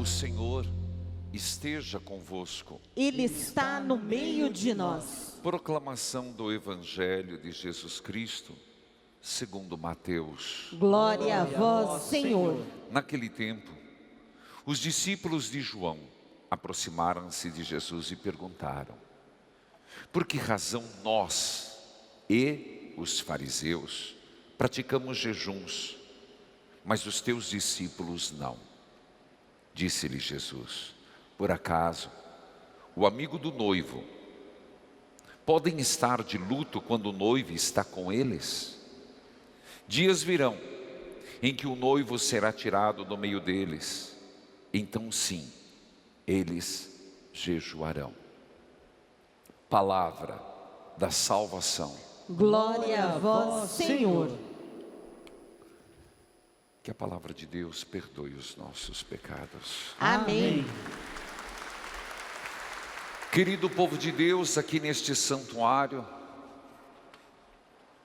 O Senhor esteja convosco. Ele está no meio de nós. Proclamação do Evangelho de Jesus Cristo, segundo Mateus. Glória a vós, Senhor. Naquele tempo, os discípulos de João aproximaram-se de Jesus e perguntaram: por que razão nós e os fariseus praticamos jejuns, mas os teus discípulos não? Disse-lhe Jesus: por acaso o amigo do noivo podem estar de luto quando o noivo está com eles? Dias virão em que o noivo será tirado do meio deles, então sim, eles jejuarão. Palavra da salvação. Glória a vós, Senhor. Que a palavra de Deus perdoe os nossos pecados. Amém. Querido povo de Deus, aqui neste santuário,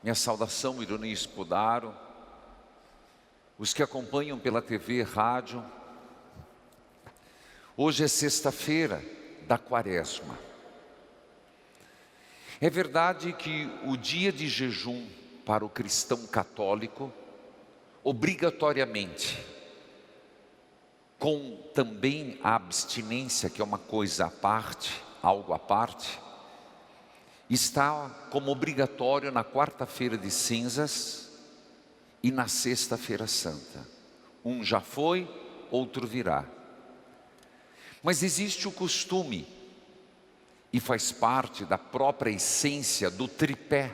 minha saudação, Ironi Spodaro, os que acompanham pela TV, rádio. Hoje é sexta-feira da Quaresma. É verdade que o dia de jejum para o cristão católico, obrigatoriamente, com também a abstinência, que é uma coisa à parte, algo à parte, está como obrigatório na quarta-feira de cinzas e na sexta-feira santa. Um já foi, outro virá. Mas existe o costume, e faz parte da própria essência do tripé,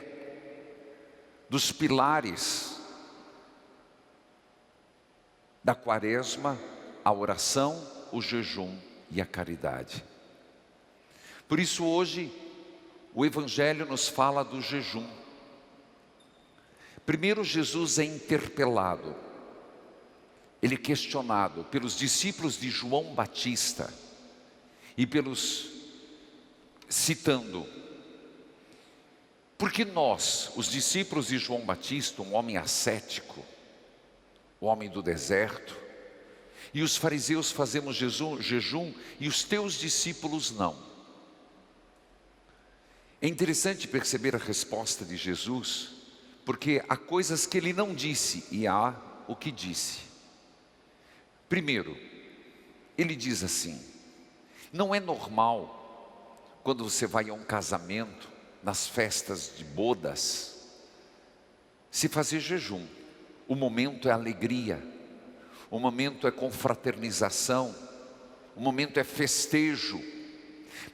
dos pilares da Quaresma: a oração, o jejum e a caridade. Por isso hoje o Evangelho nos fala do jejum. Primeiro Jesus é interpelado, ele é questionado pelos discípulos de João Batista e citando: porque nós, os discípulos de João Batista, um homem ascético, o homem do deserto, e os fariseus fazemos jejum e os teus discípulos não? É interessante perceber a resposta de Jesus, porque há coisas que ele não disse e há o que disse. Primeiro, ele diz assim: não é normal quando você vai a um casamento, nas festas de bodas, se fazer jejum. O momento é alegria, o momento é confraternização, o momento é festejo.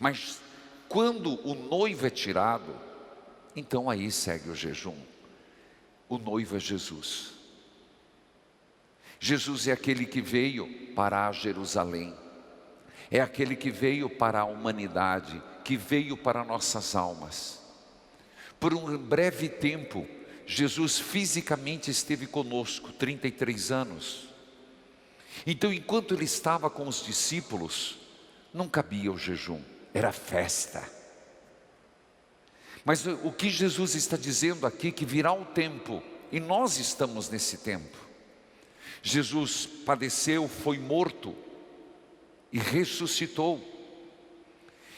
Mas quando o noivo é tirado, então aí segue o jejum. O noivo é Jesus. Jesus é aquele que veio para Jerusalém, é aquele que veio para a humanidade, que veio para nossas almas. Por um breve tempo, Jesus fisicamente esteve conosco, 33 anos. Então, enquanto ele estava com os discípulos, não cabia o jejum, era festa. Mas o que Jesus está dizendo aqui, que virá um tempo, e nós estamos nesse tempo. Jesus padeceu, foi morto e ressuscitou.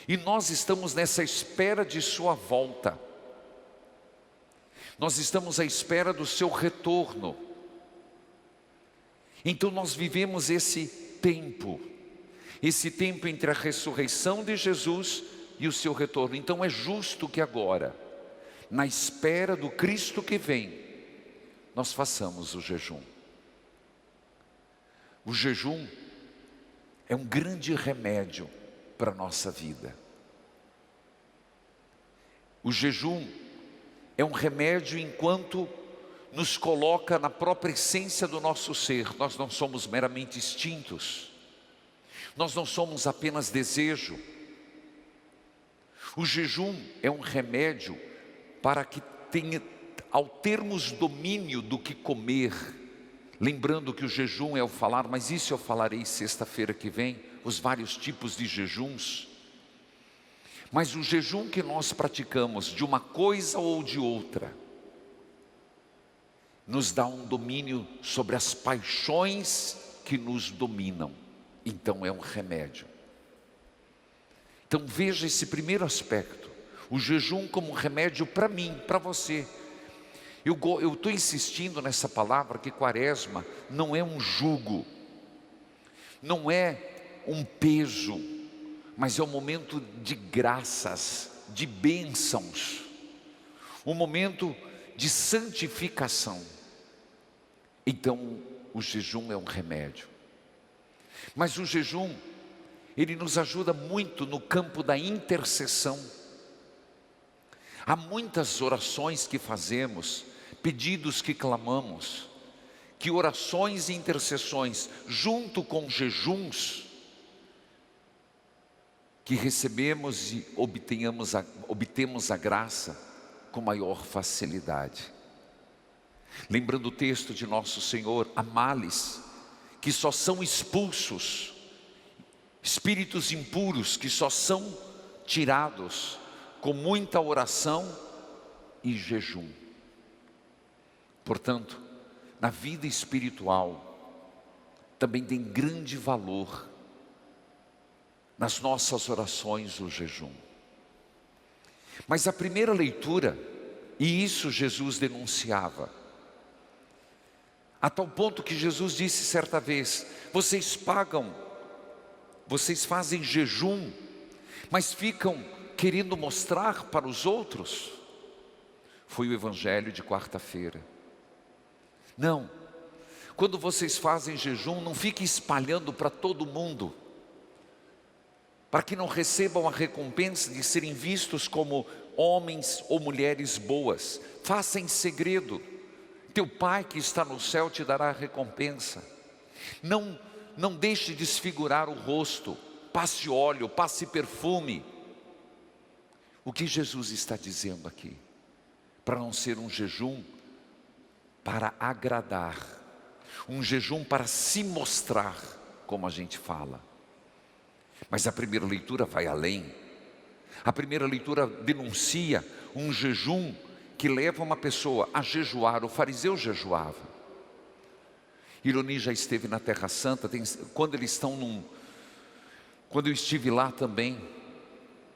E nós estamos nessa espera de sua volta. Nós estamos à espera do seu retorno. Então nós vivemos esse tempo entre a ressurreição de Jesus e o seu retorno. Então é justo que agora, na espera do Cristo que vem, nós façamos o jejum. O jejum é um grande remédio para a nossa vida. O jejum é um remédio enquanto nos coloca na própria essência do nosso ser. Nós não somos meramente instintos, nós não somos apenas desejo. O jejum é um remédio para que ao termos domínio do que comer, lembrando que o jejum é o falar, mas isso eu falarei sexta-feira que vem, os vários tipos de jejuns. Mas o jejum que nós praticamos de uma coisa ou de outra, nos dá um domínio sobre as paixões que nos dominam. então é um remédio. Então veja esse primeiro aspecto, o jejum como um remédio para mim, para você. Eu estou insistindo nessa palavra que quaresma não é um jugo, não é um peso, mas é um momento de graças, de bênçãos, um momento de santificação. Então o jejum é um remédio, mas o jejum, ele nos ajuda muito no campo da intercessão. Há muitas orações que fazemos, pedidos que clamamos, que orações e intercessões, junto com jejuns, que recebemos e obtemos a graça com maior facilidade. Lembrando o texto de nosso Senhor, há males que só são expulsos, espíritos impuros que só são tirados com muita oração e jejum. Portanto, na vida espiritual, também tem grande valor nas nossas orações o jejum. Mas a primeira leitura, e isso Jesus denunciava, a tal ponto que Jesus disse certa vez: vocês fazem jejum, mas ficam querendo mostrar para os outros. Foi o evangelho de quarta-feira. Não, quando vocês fazem jejum, não fiquem espalhando para todo mundo, para que não recebam a recompensa de serem vistos como homens ou mulheres boas. Faça em segredo, teu Pai que está no céu te dará a recompensa. Não deixe desfigurar o rosto, passe óleo, passe perfume. O que Jesus está dizendo aqui? Para não ser um jejum para agradar, um jejum para se mostrar, como a gente fala. Mas a primeira leitura vai além. A primeira leitura denuncia um jejum que leva uma pessoa a jejuar. O fariseu jejuava. Ironi já esteve na Terra Santa, quando eu estive lá também,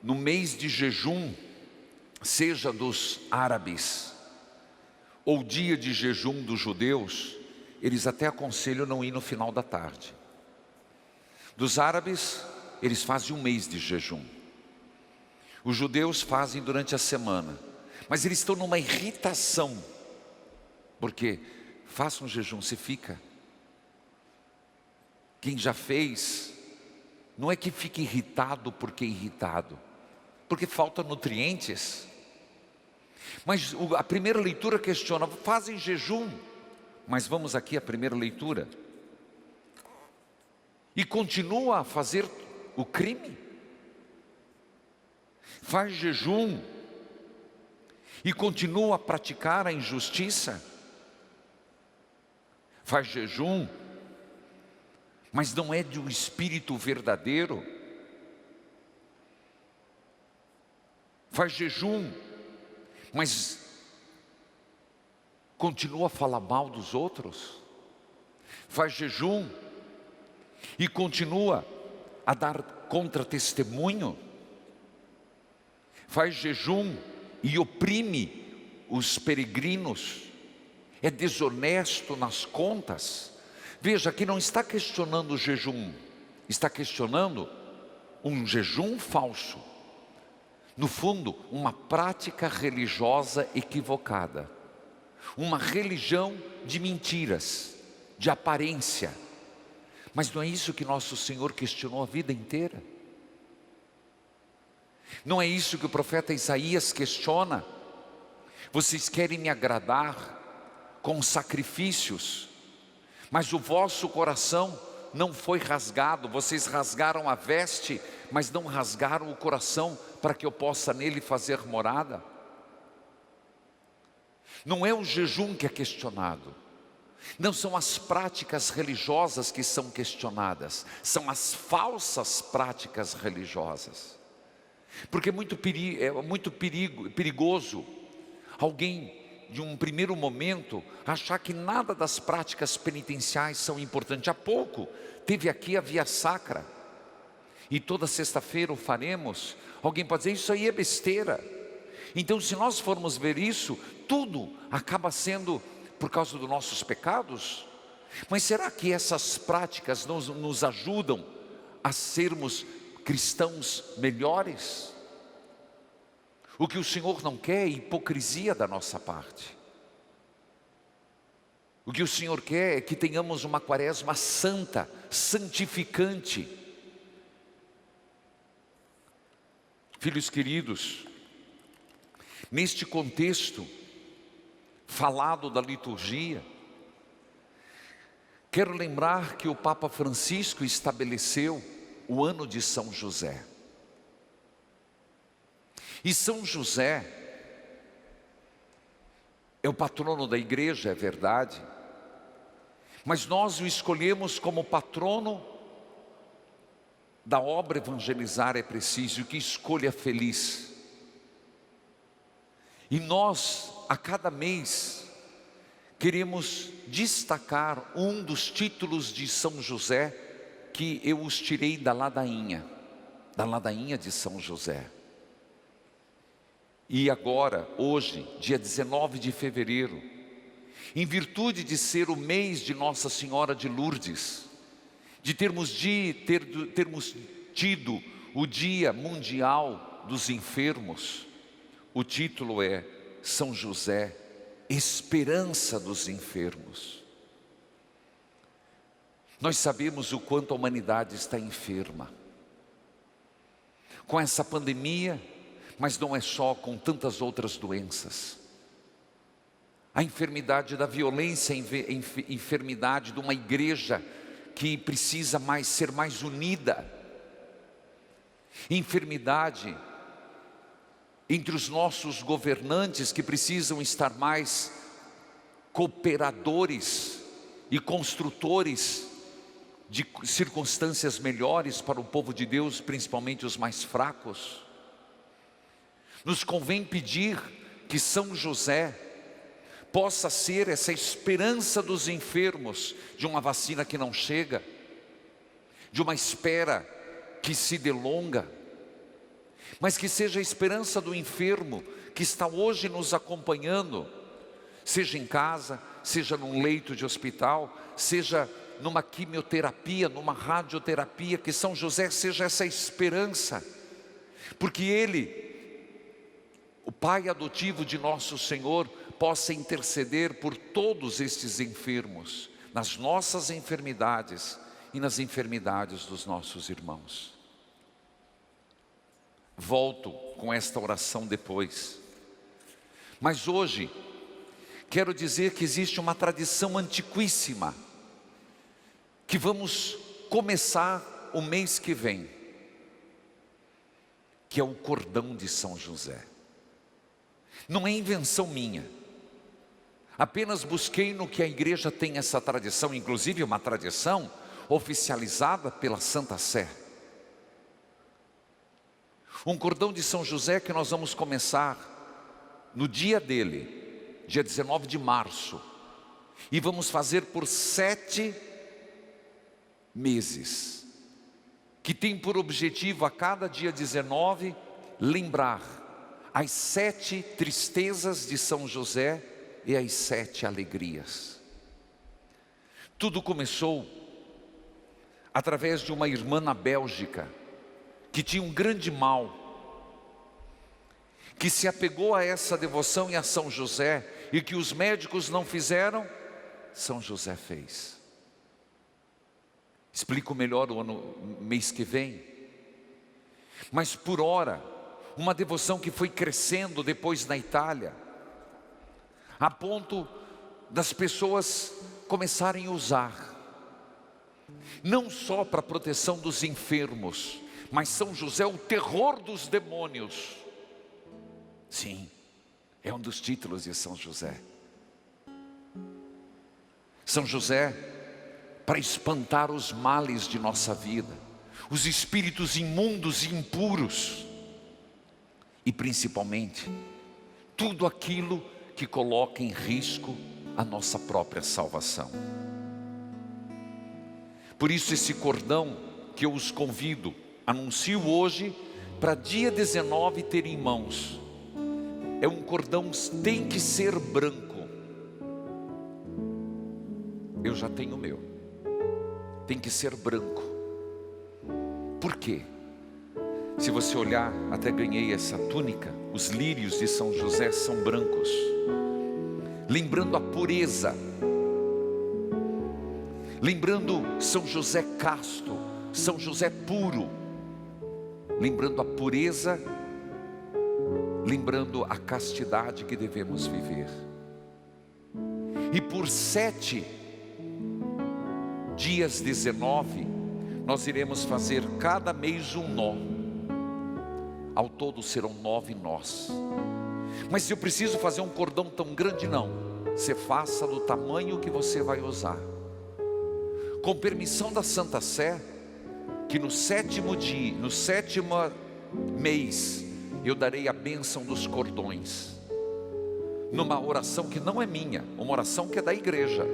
no mês de jejum, seja dos árabes, ou dia de jejum dos judeus, eles até aconselham não ir no final da tarde. Dos árabes, eles fazem um mês de jejum. Os judeus fazem durante a semana, mas eles estão numa irritação, porque faça um jejum, você fica. Quem já fez, não é que fique irritado porque é irritado, porque falta nutrientes. Mas a primeira leitura questiona, fazem jejum, mas vamos aqui à primeira leitura. E continua a fazer o crime? Faz jejum e continua a praticar a injustiça? Faz jejum, mas não é de um espírito verdadeiro? Faz jejum, mas continua a falar mal dos outros? Faz jejum e continua a dar contra-testemunho? Faz jejum e oprime os peregrinos? É desonesto nas contas? Veja, aqui não está questionando o jejum, está questionando um jejum falso. No fundo, uma prática religiosa equivocada, uma religião de mentiras, de aparência. Mas não é isso que nosso Senhor questionou a vida inteira? Não é isso que o profeta Isaías questiona? Vocês querem me agradar com sacrifícios, mas o vosso coração não foi rasgado. Vocês rasgaram a veste, mas não rasgaram o coração, para que eu possa nele fazer morada. Não é o jejum que é questionado, não são as práticas religiosas que são questionadas, são as falsas práticas religiosas. Porque é muito perigoso alguém, de um primeiro momento, achar que nada das práticas penitenciais são importantes. Há pouco Teve aqui a Via Sacra, e toda sexta-feira o faremos. Alguém pode dizer, isso aí é besteira. Então, se nós formos ver isso, tudo acaba sendo por causa dos nossos pecados. Mas será que essas práticas nos ajudam a sermos cristãos melhores? O que o Senhor não quer é hipocrisia da nossa parte. O que o Senhor quer é que tenhamos uma quaresma santa, santificante. Filhos queridos, neste contexto falado da liturgia, quero lembrar que o Papa Francisco estabeleceu o ano de São José. E São José é o patrono da igreja, é verdade, mas nós o escolhemos como patrono da obra Evangelizar é Preciso. Que escolha feliz! E nós, a cada mês, queremos destacar um dos títulos de São José, que eu os tirei da ladainha de São José. E agora, hoje, dia 19 de fevereiro, em virtude de ser o mês de Nossa Senhora de Lourdes, de termos tido o Dia Mundial dos Enfermos, o título é São José, Esperança dos Enfermos. Nós sabemos o quanto a humanidade está enferma com essa pandemia, mas não é só, com tantas outras doenças. A enfermidade da violência, a enfermidade de uma igreja que precisa ser mais unida. Enfermidade entre os nossos governantes, que precisam estar mais cooperadores e construtores de circunstâncias melhores para o povo de Deus, principalmente os mais fracos. Nos convém pedir que São José possa ser essa esperança dos enfermos, de uma vacina que não chega, de uma espera que se delonga, mas que seja a esperança do enfermo que está hoje nos acompanhando, seja em casa, seja num leito de hospital, seja numa quimioterapia, numa radioterapia, que São José seja essa esperança, porque Ele, o Pai adotivo de nosso Senhor, possa interceder por todos estes enfermos, nas nossas enfermidades e nas enfermidades dos nossos irmãos. Volto com esta oração depois, mas hoje quero dizer que existe uma tradição antiquíssima, que vamos começar o mês que vem, que é o cordão de São José. Não é invenção minha, apenas busquei no que a igreja tem essa tradição, inclusive uma tradição oficializada pela Santa Sé. Um cordão de São José que nós vamos começar no dia dele, dia 19 de março, e vamos fazer por 7 meses, que tem por objetivo a cada dia 19 lembrar as 7 tristezas de São José e as 7 alegrias. Tudo começou através de uma irmã na Bélgica, que tinha um grande mal, que se apegou a essa devoção e a São José, e que os médicos não fizeram, São José fez. Explico melhor mês que vem. Mas por ora, uma devoção que foi crescendo depois na Itália, a ponto das pessoas começarem a usar, não só para a proteção dos enfermos, mas São José, o terror dos demônios. Sim, é um dos títulos de São José. São José, para espantar os males de nossa vida, os espíritos imundos e impuros, e principalmente, tudo aquilo que coloca em risco a nossa própria salvação. Por isso esse cordão que eu os convido, anuncio hoje, para dia 19 ter em mãos. É um cordão, tem que ser branco. Eu já tenho o meu. Tem que ser branco. Por quê? Se você olhar, até ganhei essa túnica. Os lírios de São José são brancos, lembrando a pureza, lembrando São José casto, São José puro, lembrando a pureza, lembrando a castidade que devemos viver. E por 7 dias 19, nós iremos fazer cada mês um nó. Ao todo serão 9 nós. Mas se eu preciso fazer um cordão tão grande, não. Você faça do tamanho que você vai usar. Com permissão da Santa Sé, que no 7º dia, no 7º mês, eu darei a bênção dos cordões. Numa oração que não é minha, uma oração que é da igreja.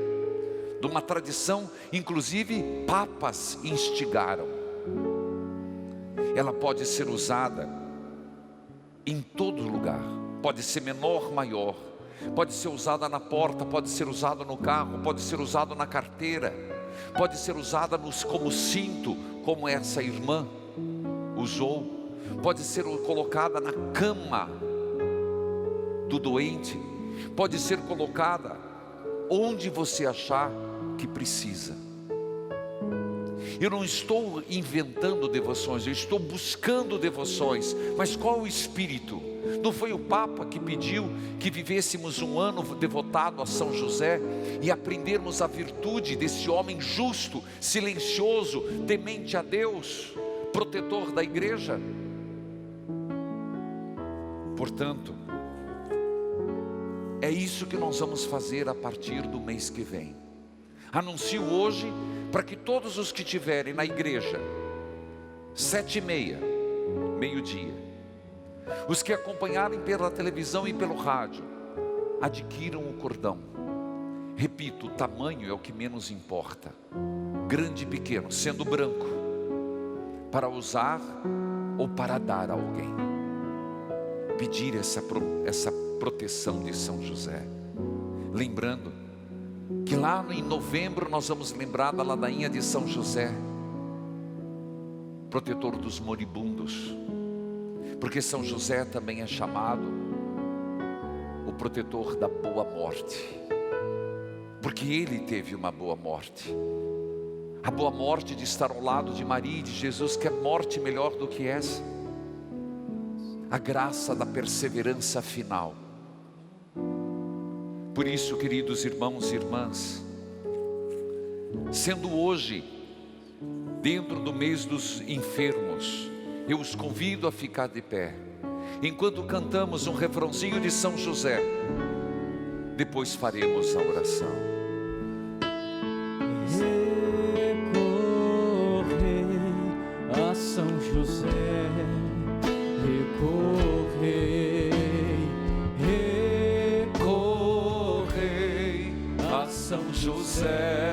De uma tradição, inclusive papas instigaram. Ela pode ser usada em todo lugar, pode ser menor, maior, pode ser usada na porta, pode ser usada no carro, pode ser usada na carteira, pode ser usada como cinto, como essa irmã usou, pode ser colocada na cama do doente, pode ser colocada onde você achar que precisa. Eu não estou inventando devoções, eu estou buscando devoções. Mas qual o espírito? Não foi o Papa que pediu que vivêssemos um ano devotado a São José e aprendermos a virtude desse homem justo, silencioso, temente a Deus, protetor da igreja? Portanto, é isso que nós vamos fazer a partir do mês que vem. Anuncio hoje para que todos os que estiverem na igreja, 7h30, meio-dia, os que acompanharem pela televisão e pelo rádio, adquiram o cordão. Repito, o tamanho é o que menos importa, grande e pequeno, sendo branco, para usar ou para dar a alguém. Pedir essa proteção de São José, lembrando que lá em novembro nós vamos lembrar da ladainha de São José, protetor dos moribundos, porque São José também é chamado o protetor da boa morte, porque ele teve uma boa morte, a boa morte de estar ao lado de Maria e de Jesus. Que é morte melhor do que essa? A graça da perseverança final. Por isso, queridos irmãos e irmãs, sendo hoje dentro do mês dos enfermos, eu os convido a ficar de pé, enquanto cantamos um refrãozinho de São José. Depois faremos a oração. Recorrei a São José, recorrei a São José.